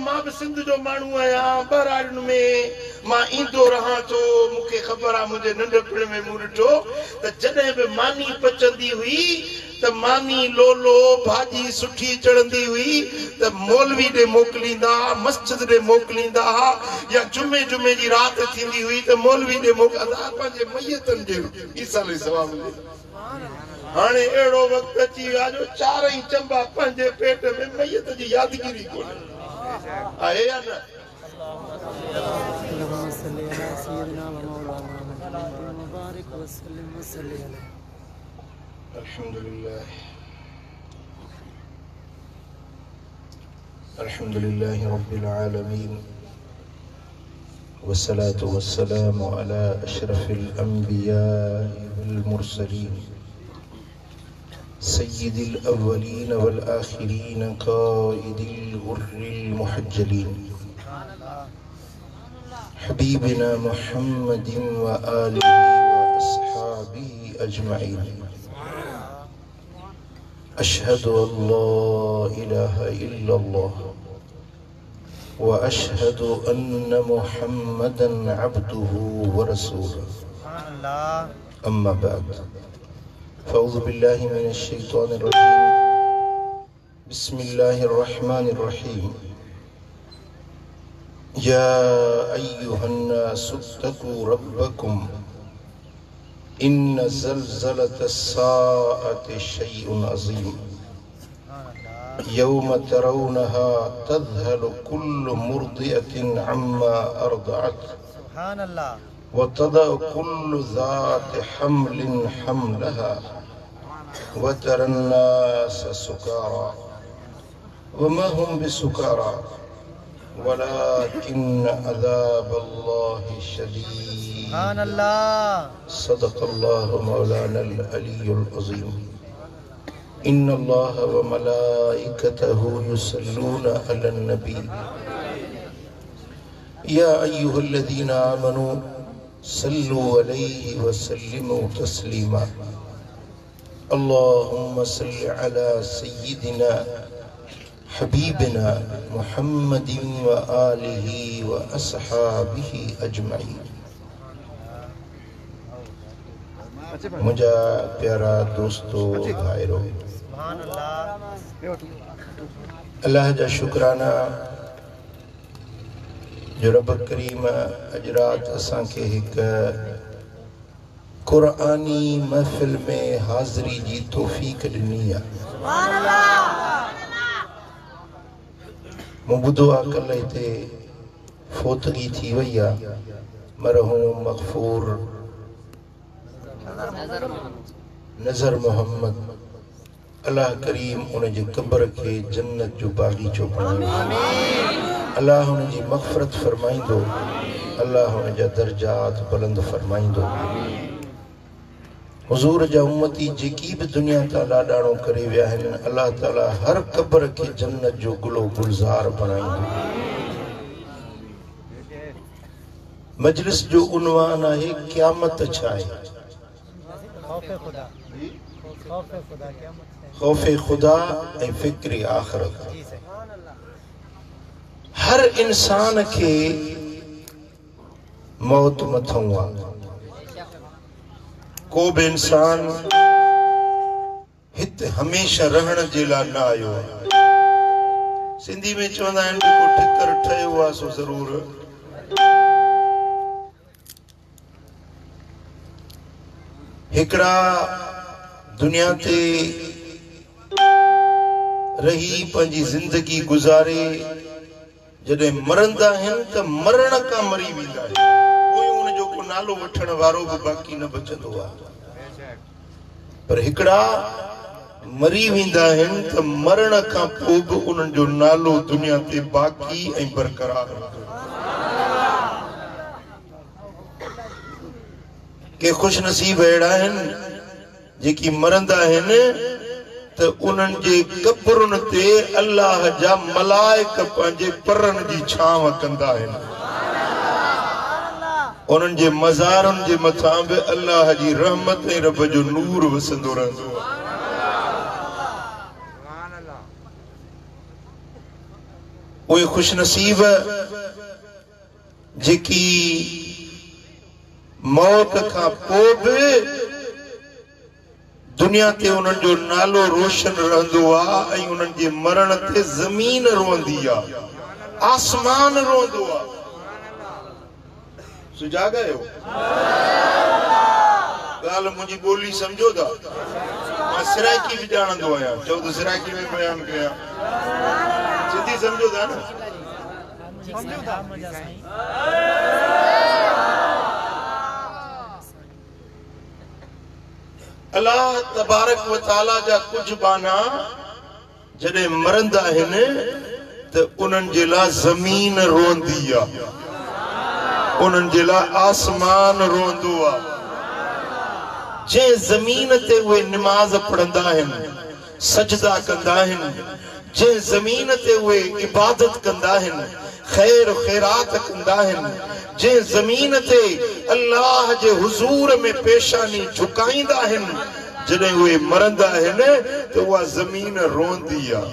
मां भी सिंध जो माण्हू आहियां, बहराड़ियुनि में मां ईंदो रहां थो। मूंखे ख़बर आहे मुंहिंजे नंढपण में मूं ॾिठो त जॾहिं बि मानी पचंदी हुई त मानी लोलो भाॼी सुठी चढ़ंदी हुई त मौलवी ॾे मोकिलींदा, मस्जिद ॾे मोकिलींदा, या जुमे जुमे जी राति थींदी हुई त मौलवी ॾे मोकिलींदा पंहिंजे मैयतनि जे ईसा अल सवाब जे। हाणे अहिड़ो वक़्तु अची वियो जो चारई चंबा पंहिंजे पेट में मैयत जी यादगिरी कोन्हे। आहे या न? अल्हम्दुलिल्लाह रब्बिल आलमीन वस्सलातु वस्सलामु अला अशरफिल अंबिया वल मुरसलीन सय्यिदिल अव्वलीन वल आखिरीन क़ाइदिल गुर्रिल मुहज्जलीन हबीबिना मुहम्मदिन व आलिहि व अस्हाबिहि अजमईन। अशहदु अल्ला इलाहा इल्लल्लाह व अशहदु अन्न मुहम्मदन अब्दुहु व रसूलुहु। अम्मा बाद फ़अऊज़ु बिल्लाहि मिनश शैतानिर रजीम। बिस्मिल्लाहिर रहमानिर रहीम। या अय्युहन नासु इत्तक़ू रब्बकुम इन्न ज़लज़लतस साअति शैउन अज़ीम। यौम तरौनहा तज़हलु कुल्लु मुर्दिअतिन अम्मा अर्दअत व तदअ कुल्लु ज़ाति हम्लिन हम्लहा व तरन नास सुकारा व मा हुम बिसुकारा वलाकिन्न अज़ाबल्लाहि शदीद। सदक़ल्लाहु मौलानल अलियुल अज़ीम। इन्नल्लाह व मलाइकतहु युसल्लूना अलन नबी या अय्युहल्लज़ीना आमनू सल्लु अलैहि व सल्लिमू तस्लीमा। अल्लाहुम्मा सल्लि अला सय्यिदिना हबीबिना मुहम्मदिन व आलिहि व अस्हाबिहि अजमईन। मुझा प्यारा दोस्तों भाइरो, अल्लाह जा शुक्राना जो रब करीम अज रात असां के एक कुरानी महफिल में हाज़री जी तौफीक ॾिनी आहे। मूं ॿुधो आहे कल्ह हिते फोतगी थी वई आहे। मरहूम मग़फ़ूर नज़र मोहम्मद, अल्लाह करीम उन जे क़ब्र के जन्नत जो बागीचो बणाईंदो। अल्लाह उन जी मग़फ़िरत फरमाईंदो। अल्लाह उन जा दर्जात बुलंद फरमाईंदो। हुज़ूर जा उम्मती जेकी भी दुनिया ता लाडाणो करे विया आहिनि, अल्लाह ताला हर क़ब्र के जन्नत जो गुलो गुलज़ार बणाईंदो। मजलिस जो उन्वान आहे क़यामत छा आहे? खौफ़े खुदा ऐं फ़िक्र आख़िरत। हर इंसान के मौत मथों आहे। को भी इंसान हिते हमेशा रहण जे लाइ न आयो आहे। सिंधी में चवंदा आहिनि को ठिकर ठहियो आहे सो ज़रूर हिकड़ा दुनिया ते रही पंहिंजी जिंदगी गुज़ारे जॾहिं मरंदा आहिनि त मरण खां मरी वेंदा आहिनि। उन जो को नालो वठण वारो भी बाक़ी न बचंदो आहे। पर हिकड़ा मरी वेंदा आहिनि त मरण खां पोइ भी उन्हनि जो नालो दुनिया ते बाक़ी ऐं बरक़रार रहंदो। के खुश नसीब अहिड़ा आहिनि जेकी मरंदा आहिनि त उन्हनि जे क़ब्रुनि ते अल्लाह जा मलाइक पंहिंजे परनि जी छांव कंदा आहिनि। उन्हनि जे मज़ारनि जे मथां बि अल्लाह जी रहमत ऐं रब जो नूर वसंदो रहंदो आहे। उहे खुश नसीब जेकी मौत का पोइ बि दुनिया ते उन्हनि जो नालो रोशन रहंदो आहे ऐं उन्हनि जे मरण ते ज़मीन रोंदी आहे, आसमान रोंदो आहे। सुजाॻ आहियो? ॻाल्हि मुंहिंजी ॿोली सम्झो था? मां सिराइकी बि ॼाणंदो आहियां, चओ त सिराइकी में बयानु कयां, सिंधी सम्झो था न? अल्लाह तबारक व तआला जा कुछ बाना जॾहिं मरंदा आहिनि त उन्हनि जे लाइ ज़मीन रोंदी आहे, उन्हनि जे लाइ आसमान रोंदो आहे। जंहिं ज़मीन ते उहे निमाज़ पढ़ंदा आहिनि, सजदा कंदा आहिनि, जंहिं ज़मीन ते उहे इबादत कंदा आहिनि, खैर खैरात कंदा आहिनि, जंहिं ज़मीन ते अल्लाह जे हुज़ूर में पेशानी झुकाईंदा आहिनि, जॾहिं उहे मरंदा आहिनि त उहा ज़मीन रोंदी आहे।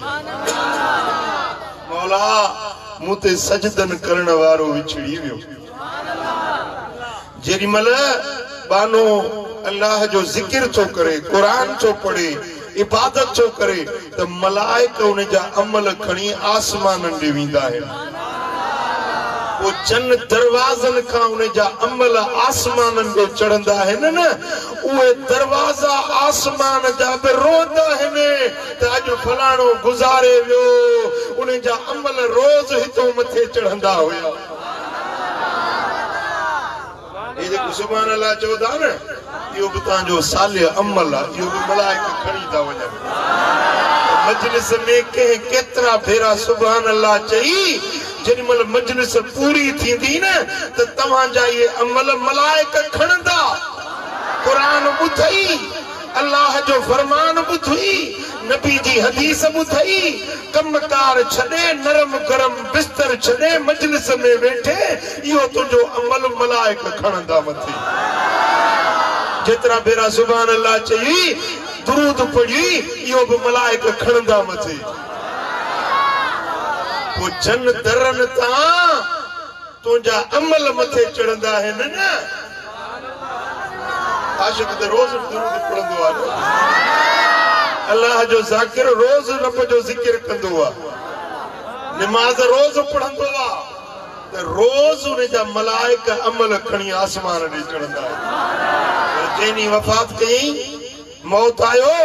मौला मूं ते सजदन करण वारो विछड़ी वियो। जेॾी महिल बानो अल्लाह जो ज़िक्र थो करे, क़ुरान थो पढ़े, इबादत थो करे त मलाइक उन जा अमल खणी आसमाननि ॾे वेंदा आहिनि। वो चंद दरवाज़न खां उन जा अमल आसमाननि ॾे चढ़ंदा आहिनि न, उहे दरवाज़ा आसमान जा बि रोंदा आहिनि त अॼु फलाणो गुज़ारे वियो, उन जा अमल रोज़ हितों मथे चढ़ंदा हुया। ये जेको सुभान अल्लाह चओ था न, इहो बि तव्हांजो सालिह अमल आहे, इहो बि मलाइक खणी था वञनि। मजलिस में कंहिं केतिरा भेरा सुभान अल्लाह चई, जेॾी महिल मजलिस पूरी थींदी न त तव्हांजा इहे अमल मलाइक खणंदा। क़ुरान ॿुधई, अल्लाह जो फरमान ॿुधई, नबी जी हदीस ॿुधई, कमकार छॾे, नरम गरम बिस्तर छॾे, मजलिस में वेठे, इहो तुंहिंजो अमल मलाइक खणंदा मथे। जेतिरा भेरा सुभान अल्लाह चई, दुरूद पढ़ी, इहो बि मलाइक खणंदा मथे। वो जन दरन तां तुंहिंजा अमल मथे चढ़ंदा आहिनि न। आशिक़ त रोज़ दुरूद पढ़ंदो आहे, अल्लाह जो ज़ाकिर रोज़ रब जो ज़िक्र कंदो आहे, निमाज़ रोज़ पढ़ंदो आहे त रोज़ उन जा मलाइक अमल खणी आसमान ॾे चढ़ंदा आहिनि। जंहिं वफ़ात कयई, मौत आयो,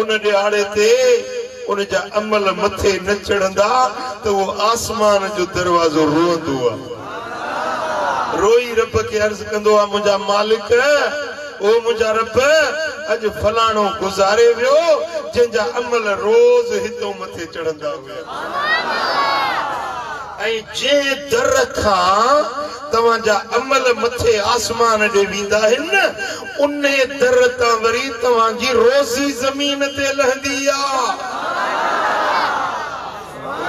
उन ॾियारे ते उन जा अमल मथे न चढ़ंदा त वो आसमान जो दरवाज़ो रोंदो आहे। रोई रब खे अर्ज़ कंदो आहे, मुंहिंजा मालिक, ओ मुंहिंजा रब, अॼु फलाणो गुज़ारे वियो, जंहिंजा अमल रोज़ हितों मथे चढ़ंदा हुया। ऐं जंहिं दर खां तव्हांजा अमल मथे आसमान ॾे वेंदा आहिनि न, उन दर तां वरी तव्हांजी रोज़ी ज़मीन ते लहंदी आहे।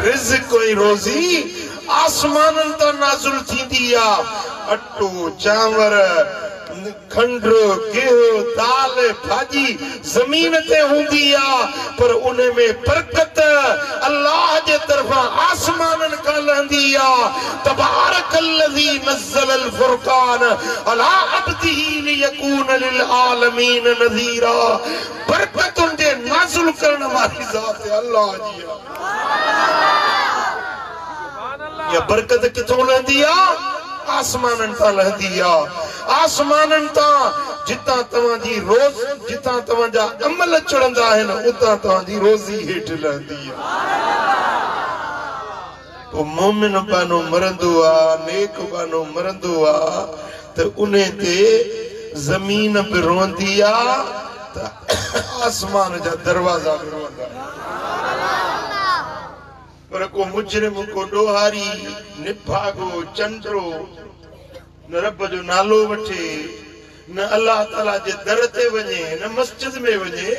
रिज़्क़ ऐं रोज़ी आसमाननि तां नाज़िल थींदी आहे। अटो, चांवर, खंड, गिहु, दाल, भाॼी ज़मीन ते हूंदी आहे, पर उन में बरकत अल्लाह जे तरफ़ां आसमाननि खां लहंदी आहे। तबारकल्लज़ी नज़्ज़लल फ़ुरक़ान अला अब्दिही लियकून लिल आलमीन नज़ीरा। बरकतुनि जे नाज़िल करण वारी ज़ात अल्लाह जी आहे। या बरकत किथों लहंदी आहे? आसमाननि तां लहंदी आहे। आसमाननि तां जितां तव्हांजी रोज़, जितां तव्हांजा अमल चढ़ंदा आहिनि, उतां तव्हांजी रोज़ी हेठि लहंदी आहे। पोइ मोमिन बानो मरंदो आहे, नेक बानो मरंदो आहे त उन ते ज़मीन बि रोंदी आहे त आसमान जा दरवाज़ा बि रोंदा। पर को मुजरिम, को ॾोहारी, निभागो, चंडरो न रब जो नालो वठे, न अल्लाह ताला जे दर ते वञे, न मस्जिद में वञे,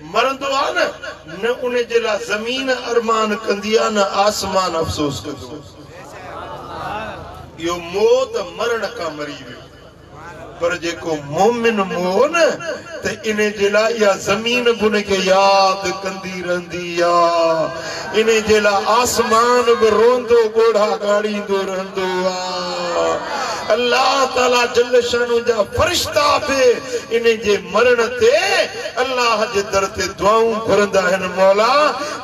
मरंदो आहे न उन जे लाइ ज़मीन अरमान कंदी आहे, न आसमान अफ़सोस कंदो। इहो मौत मरण खां मरी वियो, पर जेको मोमिन मोह न ते इने जेला या जमीन बुन के याद कंदी रहंदी या इने जेला आसमान भी रोंदो गोढ़ा गाड़ींदो रहंदो आ अल्लाह ताला जल्ल शानु जा फरिश्ता भी इने जे मरण ते अल्लाह जे दर ते दुआऊं घुरंदा हन मौला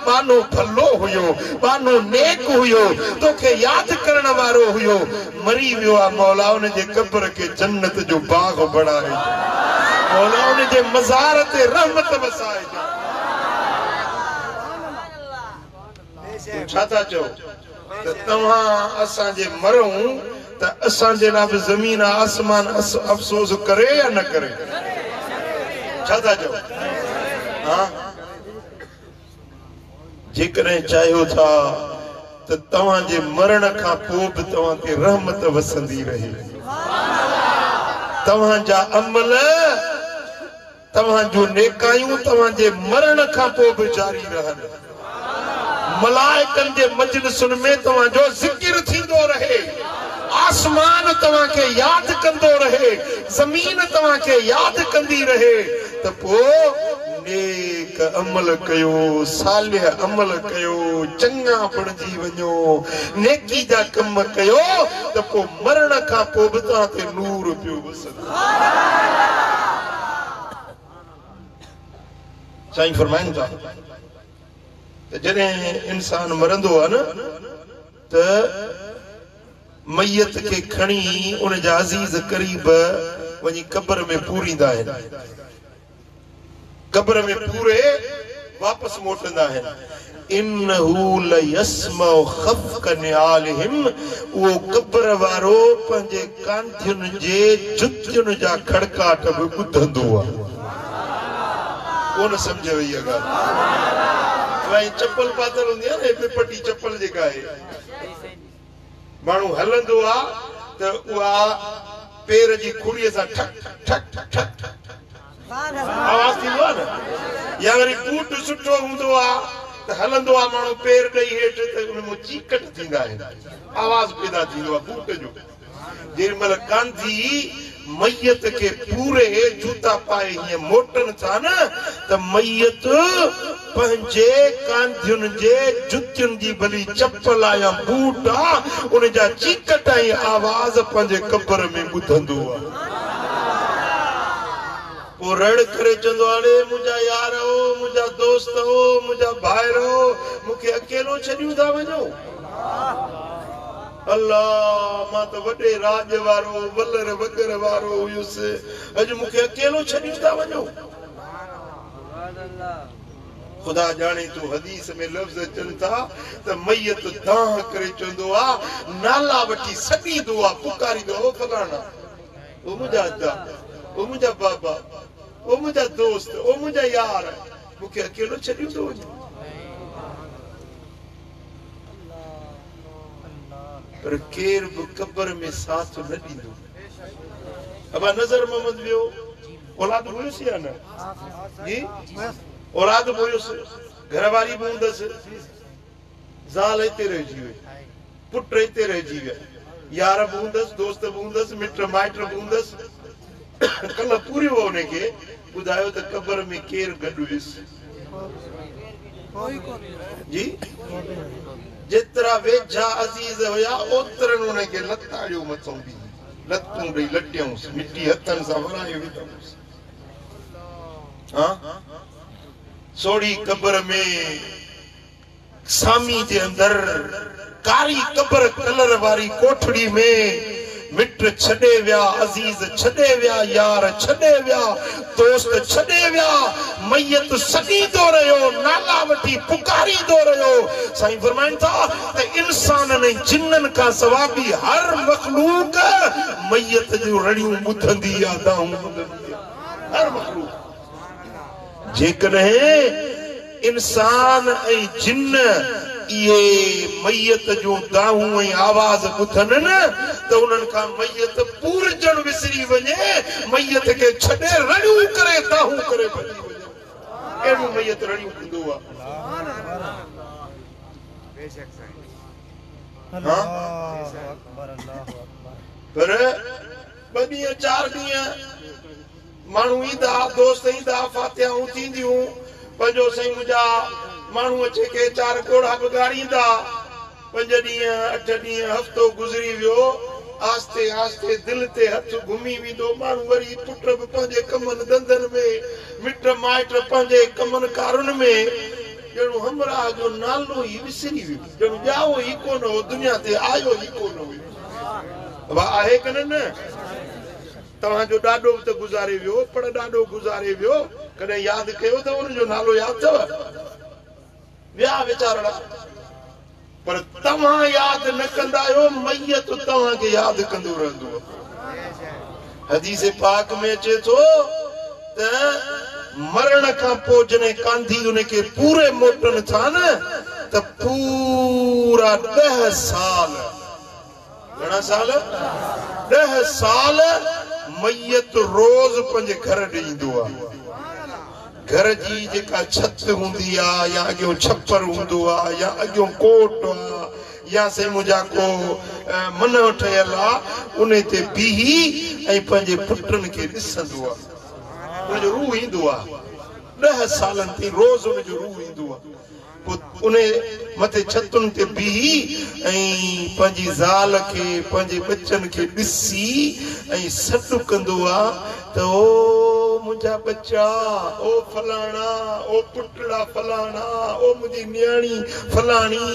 बानो भलो हुयो बानो नेक हुयो तोखे याद करण वारो हुयो मरी वियो आ मौला उन जे कब्र के जन्नत जो बाग बणाए मौला उन जे मज़ार ते रहमत वसाए छा था चओ त तव्हां असां जे मरूं त असां जे लाइ बि ज़मीन आसमान अफ़सोस करे या न करे छा था चओ हां जेकॾहिं चाहियो था त तव्हां जे मरण खां पोइ बि तव्हां ते रहमत वसंदी रहे तव्हां जा अमल तव्हां जो नेकायूं तव्हां जे मरण खां पोइ बि जारी रहनि मलाइकनि जे मजलिसुनि में तव्हां जो ज़िक्र थींदो रहे आसमान तव्हां के याद कंदो रहे ज़मीन तव्हां के याद कंदी रहे त पोइ नेक अमल कयो सालिह अमल कयो चंगा बणजी वञो नेकी जा कम कयो त पोइ मरण खां पोइ बि तव्हां ते नूर पियो वसंदो साईं फरमाइनि था त जॾहिं इंसान मरंदो आहे न त मैयत के खणी उन जा अज़ीज़ करीब वञी कब्र में पूरींदा आहिनि कब्र में पूरे वापस मोटंदा आहिनि इन्नहु लयस्मउ खफ़्क़ निआलिहिम वो कब्र वारो पंहिंजे कांधियुनि जे जुतियुनि जा खड़काट बि ॿुधंदो आहे कोन सम्झ वई आहे ॻाल्हि भाई चप्पल पातल हूंदी आहे न पिपटी चप्पल जेका आहे माण्हू हलंदो आहे त उहा पेर जी खुड़ीअ सां ठक ठक ठक आवाज़ थींदो आहे न या वरी बूट सुठो हूंदो आहे त हलंदो आहे माण्हू पेर ॾेई हेठि त उन में चीकट थींदा आहिनि आवाज़ पैदा थींदो आहे बूट जो जेमहिल कांधी मैयत के पूरे जूता पाए हीअं मोटनि था न त मैयत पंहिंजे कांधियुनि जे जुतियुनि जी भली चप्पल आहे या बूट आहे उन जा चीकट ऐं आवाज़ पंहिंजे कब्र में ॿुधंदो आहे वो रड़ करे चंदो अरे मुझा यार हो मुझा दोस्त हो मुझा भाई हो मुखे अकेलो छड्यू था वञो अल्लाह मां तो वडे राज वारो वलर वगर वारो हुयुसि अज मुखे अकेलो छड्यू था वञो खुदा जाने तो हदीस में लफ्ज अचन था त मैयत दाह करे चंदो आ नाला वठी सदी दुआ पुकारी दो फलाना ओ मुझा अदा ओ मुझा बाबा ओ मुझा दोस्त ओ मुझा यार मुखे अकेलो छड्यू थो वञे पर केर बि कब्र में साथ न ॾींदो अबा नज़र मोहम्मद वियो औलाद हुयुसि या न जी औलाद हुयुसि घरवारी बि हूंदसि ज़ाल हिते रहिजी वई पुट हिते रहिजी विया यार बि हूंदसि दोस्त बि हूंदसि मिट माइट बि हूंदसि कल पूरी हो उनखे ॿुधायो त कब्र में केर गॾु हुयुसि जी जेतिरा वेझा अज़ीज़ हुया ओतिरनि उनखे लताड़ियो मथां बि लतूं ॾेई लटियऊंसि मिटी हथनि सां वराए विधऊंसि सोड़ी कब्र में सामी जे अंदर कारी कब्र कलर वारी कोठड़ी में मिट छॾे विया अज़ीज़ छॾे विया यार छॾे विया दोस्त छॾे विया मैयत सॾींदो रहियो नाला वठी पुकारींदो रहियो साईं फरमाइनि था त इंसाननि ऐं जिन्ननि खां सवाइ बि हर मख़लूक मैयत जूं रड़ियूं ॿुधंदी आहे दाऊं ॿुधंदी आहे हर मख़लूक जेकॾहिं इंसान ऐं जिन्न ये मैयत जो दाहूं ऐं आवाज़ ॿुधनि न त उन्हनि खां मैयत पूरजण विसरी वञे मैयत खे छॾे रड़ियूं करे दाहूं करे भॼी वञे अहिड़ियूं मैयत रड़ियूं कंदो आहे पर ॿ ॾींहं 4 ॾींहं माण्हू ईंदा, दोस्त ईंदा, फातिहाऊं थींदियूं, पंहिंजो साईं मुंहिंजा माण्हू अचे के 4 कोड़ा बि ॻाड़ींदा। 5 ॾींहं 8 ॾींहं हफ़्तो गुज़री वियो, आस्ते आस्ते दिल ते हथ घुमी वेंदो, माण्हू वरी पुट बि पंहिंजे कमनि धंधनि में, मिट माइट पंहिंजे कमनि कारुनि में, ॼणो हमरा जो नालो ई विसरी वियो, ॼणो ॼाओ ई कोन हो, दुनिया ते आयो ई कोन हुयो। वाह आहे कि न? तव्हांजो ॾाढो त गुज़ारे वियो, पर ॾाढो गुज़ारे वियो, कॾहिं यादि कयो अथव हुनजो नालो यादि अथव? विया वीचारा, पर तव्हां यादि न कंदा आहियो, मैयत तव्हांखे यादि कंदो रहंदो। हदीस पाक में अचे थो त मरण खां पोइ जॾहिं कांधी उनखे पूरे मोटनि था न, त पूरा 10 साल, घणा साल? 10 साल मैयत रोज़ पंहिंजे घर ॾींदो आहे। घर जी जेका छत हूंदी आहे, या अॻियों छप्पर हूंदो आहे, या अॻियों कोट आहे, या से मुंहिंजा को मन ठहियल आहे, उन ते बीही ऐं पंहिंजे पुटनि खे ॾिसंदो आहे। उनजो रूह ईंदो आहे। 10 सालनि ताईं रोज़ उनजो रूह ईंदो आहे। पोइ उन मथे छतुनि ते बीही ऐं पंहिंजी ज़ाल खे, पंहिंजे बचनि खे ॾिसी ऐं सॾु कंदो आहे त ओ मुंहिंजा बच्चा, ओ फलाणा, ओ पुटड़ा फलाणा, ओ मुंहिंजी न्याणी फलाणी,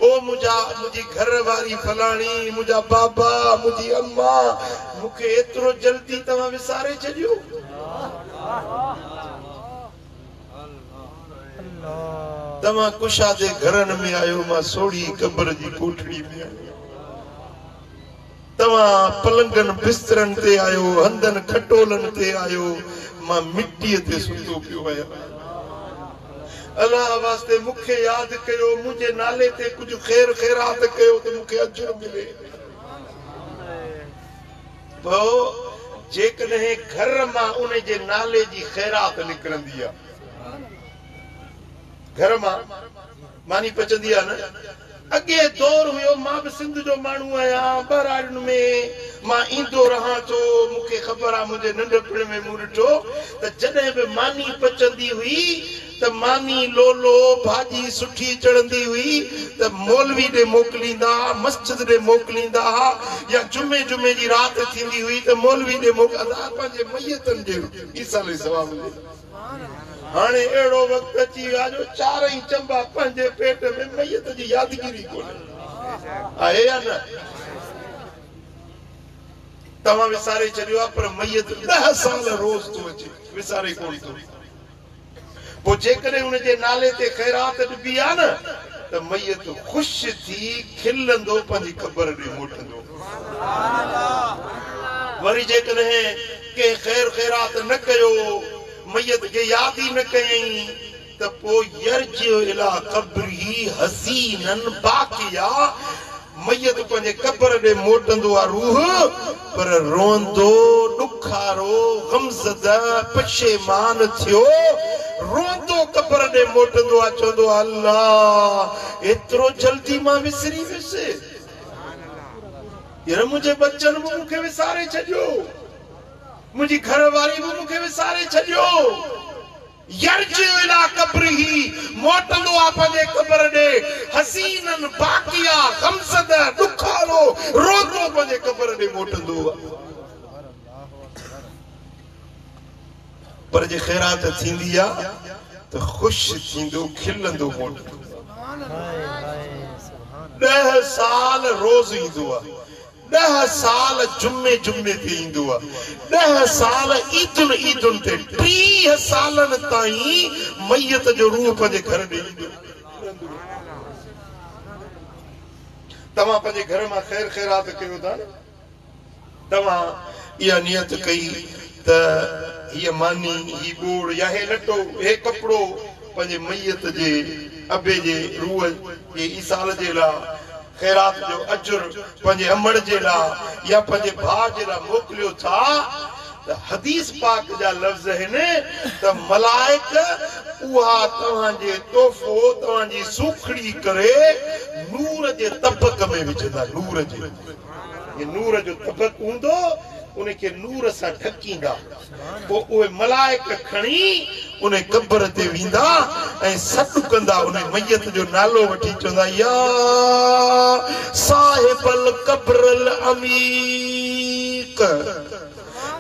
ओ मुंहिंजी घर वारी फलाणी, मुंहिंजा बाबा, मुंहिंजी अम्मा, मूंखे एतिरो जल्दी तव्हां विसारे छॾियो? तव्हां कुशादे घरनि में आयो, मां सोढ़ी क़ब्र जी कोठड़ी में आहियां। तव्हां पलंगनि बिस्तरनि ते आयो, हंधनि खटोलनि ते आयो, मां मिटीअ ते सुतो पियो आहियां। अल्लाह वास्ते मूंखे यादि कयो, मुंहिंजे नाले ते कुझु ख़ैर ख़ैरात कयो त मूंखे अजर मिले। पोइ जेकॾहिं घर मां उन जे नाले जी ख़ैरात निकिरंदी आहे, घर मां मानी पचंदी आहे न। अॻे दौर हुयो, मां बि सिंध जो माण्हू आहियां, बहराड़ियुनि में मां ईंदो रहां थो, मूंखे ख़बर आहे, मुंहिंजे नंढपण में मूं ॾिठो त जॾहिं बि मानी पचंदी हुई त मानी लोलो भाॼी सुठी चढ़ंदी हुई त मौलवी ॾे मोकिलींदा, मस्जिद ॾे मोकिलींदा, या जुमे जुमे जी राति थींदी हुई त मौलवी ॾे मोकिलींदा, पंहिंजे मैयतनि जे ईसाले सवाब ॾे। हाणे अहिड़ो वक़्तु अची वियो आहे जो 4 चंबा पंहिंजे पेट में, मैयत जी यादगिरी कोन्हे। आहे या न? तव्हां विसारे छॾियो आहे, पर मैयत 10 साल रोज़ थो अचे, विसारे कोन थो। पोइ जेकॾहिं हुनजे नाले ते ख़ैरात ॾिबी आहे न, त मैयत ख़ुशि थी खिलंदो पंहिंजी क़ब्र ॾे मोटंदो। वरी जेकॾहिं कंहिं ख़ैर ख़ैरात न कयो, मैयत खे यादि ई न कयई, त पोइ यर्जिउ इला क़ब्रिही हसीनन बाक़िया, मैयत पंहिंजे क़ब्र ॾे मोटंदो आहे रूह, पर रोंदो, ॾुखारो, गमज़दा, पशेमान थियो, रोंदो क़ब्र ॾे मोटंदो आहे, चवंदो आहे अल्लाह एतिरो जल्दी मां विसरी वियुसि, यार मुंहिंजे बच्चनि बि मूंखे विसारे छॾियो, मुंहिंजी घर वारी बि मूंखे विसारे छॾियो। यर्जिउ इला क़ब्रिही, मोटंदो आहे पंहिंजे क़ब्र ॾे, हसीनन बाक़िया, गमज़द, ॾुखारो, रोंदो पंहिंजे क़ब्र ॾे मोटंदो आहे। पर जे ख़ैरात थींदी आहे त ख़ुशि थींदो, खिलंदो मोटंदो। 10 साल रोज़ ईंदो आहे, 10 साल जुमे जुमे ते ईंदो आहे, 10 साल ईदुन ईदुन ते, 30 सालनि ताईं मैयत जो रूह पंहिंजे घर ॾे ईंदो। तव्हां पंहिंजे घर मां ख़ैर ख़ैरात कयो था न, तव्हां इहा नियत कई त हीअ मानी, ही ॻोड़, या हे लटो, हे कपिड़ो पंहिंजे मैयत जे अबे जे रूह जे ईसाल जे लाइ, ख़ैरात जो अजुर पंहिंजे अमड़ जे लाइ या पंहिंजे भाउ जे लाइ मोकिलियो था, त हदीस पाक जा लफ़्ज़ आहिनि त मलाइक उहा तव्हांजे तोहफ़ो, तव्हांजी सूखड़ी करे नूर जे तबक में विझंदा। नूर जे, ये नूर जो तबक हूंदो उन्हें के नूर सां ढकींदा पोइ उहे मलाइक खणी उन्हें कब्र ते वेंदा ऐं सॾु कंदा उन्हें मैयत जो नालो वठी चवंदा या साहिबल कब्रल अमीक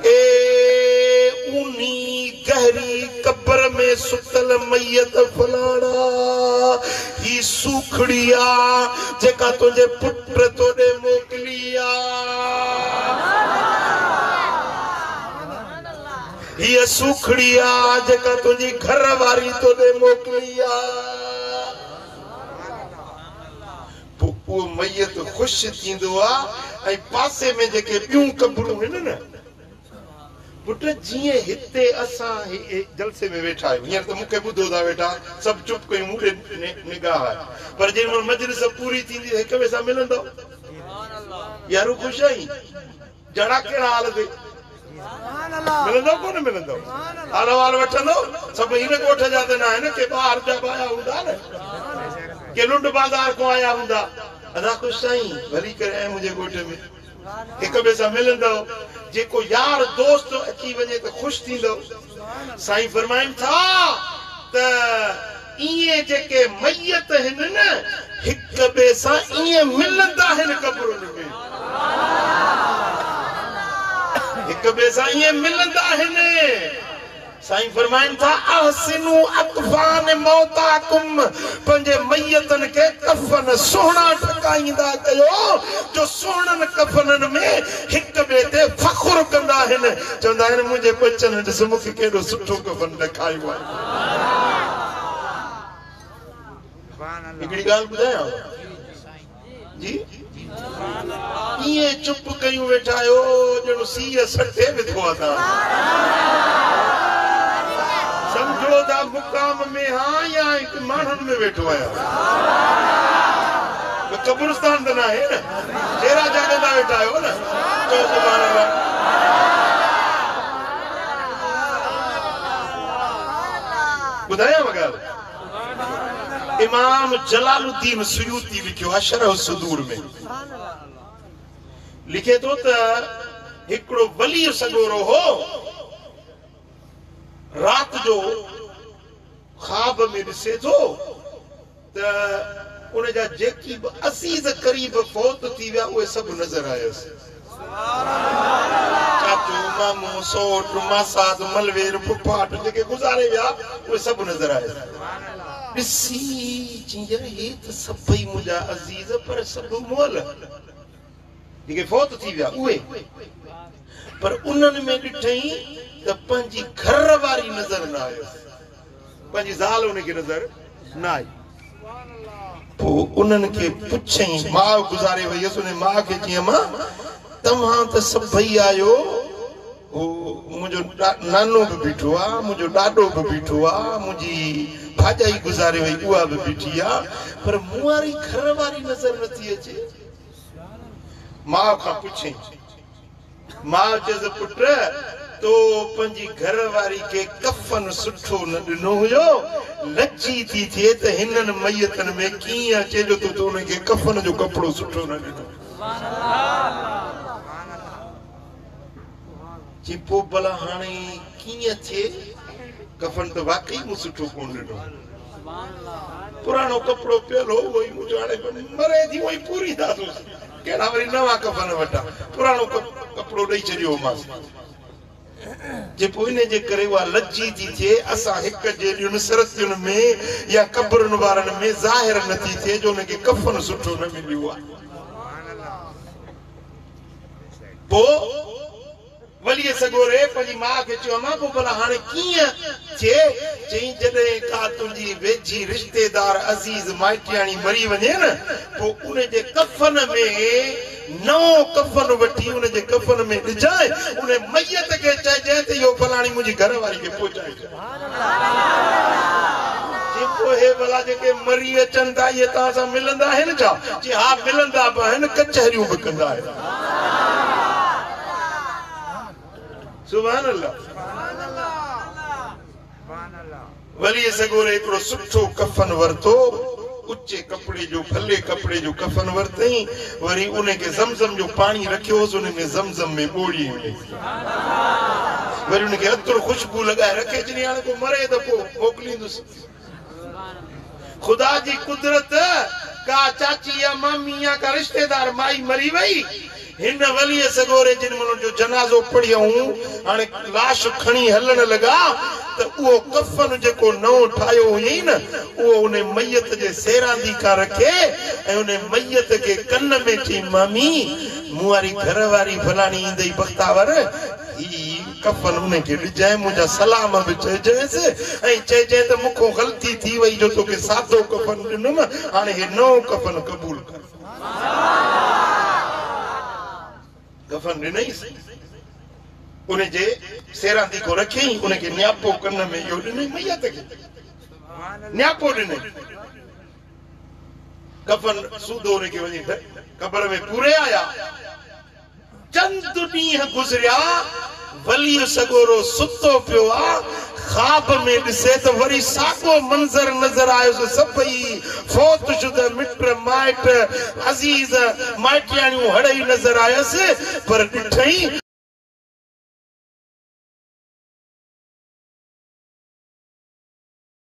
ए उनी गहरी कब्र में सुतल मैयत फलाना ही सुखड़िया जेका तुझे पुत्र तोड़े मोकलिया ये सुखड़िया जेका तुझी घर वारी तोड़े मोकलिया वो मैयत खुश थींदो आ ऐं पासे में जेके ॿियूं कब्रूं आहिनि न पुट जिए हिते असां जलसे में वेठा आहियूं हींअर त मूंखे ॿुधो था वेठा सभु चुप कयूं मूंखे निगाह आहे पर जेॾी मजलिस पूरी थींदी हिक ॿिए सां मिलंदो यारो ख़ुशि आई जड़ा कहिड़ा हाल ते मिलंदो कोन मिलंदो हाल वाल वठंदो सभु हिन ॻोठ जा त न आहिनि के ॿाहिरि जा आया हूंदा न के लुंड बाज़ार को आया हूंदा अदा ख़ुशि साईं भली करे ऐं मुंहिंजे ॻोठ में हिक ॿिए सां मिलंदो जेको यार दोस्त अची वञे त ख़ुशि थींदो साईं फरमाइनि था त इएं जेके मैयत आहिनि न हिक ॿिए सां इएं मिलंदा आहिनि कब्रुनि में हिक ॿिए सां इएं मिलंदा आहिनि साईं फरमाइनि था अहसिनु अकफान मौताकुम पंहिंजे मैयतन के कफन सुहिणा ठकाईंदा कयो जो सुहिणनि कफननि में हिक ॿिए ते फ़ख्रु कंदा आहिनि चवंदा आहिनि मुंहिंजे बचन ॾिस मूंखे केॾो सुठो कफन ॾेखारियो आहे हिकिड़ी ॻाल्हि ॿुधायां जी ईअं चुप कयूं वेठा आहियो ॼणो सीउ सटे विधो आहे तव्हां समझो था मुकाम में हाँ या एक मानन में बैठो आया कब्रिस्तान तो ना है ना तेरा जगह ना बैठा है ना तो सुभान अल्लाह बुधाया मगर इमाम जलालुद्दीन सुयूती लिखियो आहे शरह सुदूर में लिखे तो हिकड़ो वली सगोरो हो रात जो ख्वाब में ॾिसे थो त उन जा जेकी बि असीज़ करीब फौत थी विया उहे सभु नज़र आयसि चाचू मामू सोट मासाद मलवेर फुफाट जेके गुज़ारे विया उहे सभु नज़र आयसि ॾिसी चईं हे त सभई मुंहिंजा अज़ीज़ पर सभु मोल जेके फौत थी विया उहे पर उन्हनि में ॾिठई त पंहिंजी घर वारी नज़र न आयो पंहिंजी ज़ाल उनखे नज़र न आई पोइ उन्हनि खे पुछई माउ गुज़ारे वई हुयसि उन माउ खे चयईं मां तव्हां त सभई आयो मुंहिंजो नानो बि बीठो आहे मुंहिंजो ॾाॾो बि बीठो आहे मुंहिंजी भाॼाई गुज़ारे वई उहा बि बीठी आहे पर मूं वारी घर वारी नज़र नथी अचे माउ खां पुछई माउ चयसि पुट तो पंहिंजी घर वारी के कफन सुठो न ॾिनो हुयो लची थी थिए त हिननि मैयतनि में कीअं चइजो तो त उनखे कफन जो कपिड़ो सुठो न ॾिनो जी पोइ भला हाणे कीअं थिए कफन त वाकई मूं सुठो कोन ॾिनो पुराणो कपिड़ो पियल हो उहो ई मुंहिंजो हाणे मरे थी उहो ई पूरी था कहिड़ा वरी नवां कफन वठा पुराणो कपिड़ो ॾेई छॾियो मांसि जे पोइ इन जे करे उहा लज्जी थी थिए असां हिक जहिड़ियुनि सरतियुनि में या कब्रुनि वारनि में ज़ाहिर नथी थिए जो उनखे कफन सुठो न मिलियो आहे पोइ वली सगोरे पंहिंजी माउ खे चयो मां पोइ भला हाणे कीअं थिए चई जॾहिं का तुंहिंजी वेझी रिश्तेदार अज़ीज़ माइटियाणी मरी वञे न पोइ उनजे कफन में नओं कफन वठी उनजे कफन में ॾिजाए उन मैयत खे चइजांइ त इहो फलाणी मुंहिंजी घर वारी खे पहुचाए जेको हे भला जेके मरी अचनि था इहे तव्हां सां मिलंदा आहिनि छा जी हा मिलंदा बि आहिनि कचहरियूं बि कंदा आहिनि सुभान अल्लाह वली सगोरे हिकिड़ो सुठो कफन वरितो उच्चे कपड़े जो भले कपड़े जो कफन वरतई वरी उन्हें के ज़मज़म जो पानी रखियोस उन्हें में ज़मज़म में बोड़ी वरी उन्हें के अतर खुशबू लगाए रखे जनी हाणे को मरे त पो मोकलींदुस खुदा जी कुदरत का चाची या मामी या का रिश्तेदार माई मरी वई हिन वली सगोरे जिन मन जो जनाजो पढ़ियो हाणे लाश खणी हलण लगा तो वो कफन जो नओ ठायो हुई न वो उन्हें मैयत जे सेरांदी का रखे ए उन्हें मैयत के कन में थी मामी मुआरी घरवारी फलानी इंदई बख्तावर ही कफन उन्हें के जाए मुझा सलाम भी चेजेस ए चेजे तो मुखो गलती थी वई जो तो के सादो कफन दिनुम हाने हे नओ कफन कबूल कर कफन नहीं उन्हें जे सेरांदी को रखे उन्हें के न्यापो कन में यो नहीं मैयत के न्यापो ने कफन सूदो ने के वजी कब्र में पूरे आया चंद ॾींहं गुज़रिया वली सगोरो सुतो पियो आ ख्वाब में ॾिसे तो वरी साॻियो मंज़र नज़र आयो सभई फौत शुदा मिट माइट अज़ीज़ माइटियाणियूं हड़ई नज़र आयसि पर ॾिठई